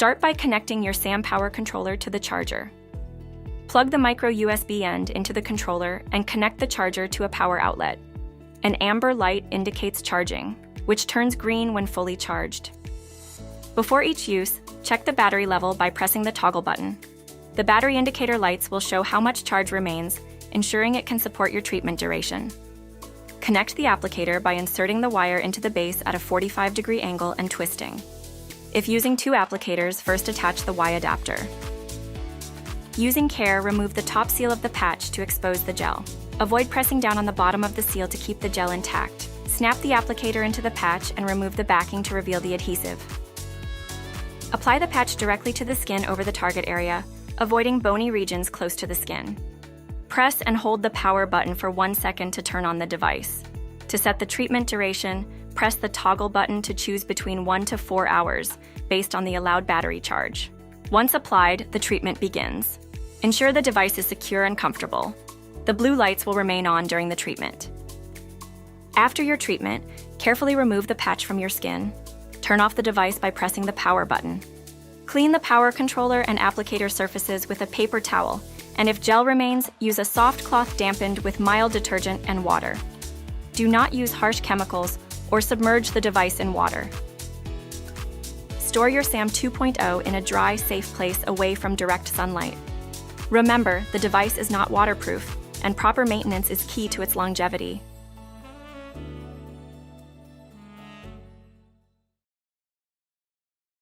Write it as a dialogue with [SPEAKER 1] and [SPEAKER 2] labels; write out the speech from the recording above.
[SPEAKER 1] Start by connecting your SAM power controller to the charger. Plug the micro USB end into the controller and connect the charger to a power outlet. An amber light indicates charging, which turns green when fully charged. Before each use, check the battery level by pressing the toggle button. The battery indicator lights will show how much charge remains, ensuring it can support your treatment duration. Connect the applicator by inserting the wire into the base at a 45-degree angle and twisting. If using 2 applicators, first attach the Y adapter. Using care, remove the top seal of the patch to expose the gel. Avoid pressing down on the bottom of the seal to keep the gel intact. Snap the applicator into the patch and remove the backing to reveal the adhesive. Apply the patch directly to the skin over the target area, avoiding bony regions close to the skin. Press and hold the power button for 1 second to turn on the device. To set the treatment duration, press the toggle button to choose between 1 to 4 hours, based on the allowed battery charge. Once applied, the treatment begins. Ensure the device is secure and comfortable. The blue lights will remain on during the treatment. After your treatment, carefully remove the patch from your skin. Turn off the device by pressing the power button. Clean the power controller and applicator surfaces with a paper towel, and if gel remains, use a soft cloth dampened with mild detergent and water. Do not use harsh chemicals or submerge the device in water. Store your SAM 2.0 in a dry, safe place away from direct sunlight. Remember, the device is not waterproof, and proper maintenance is key to its longevity.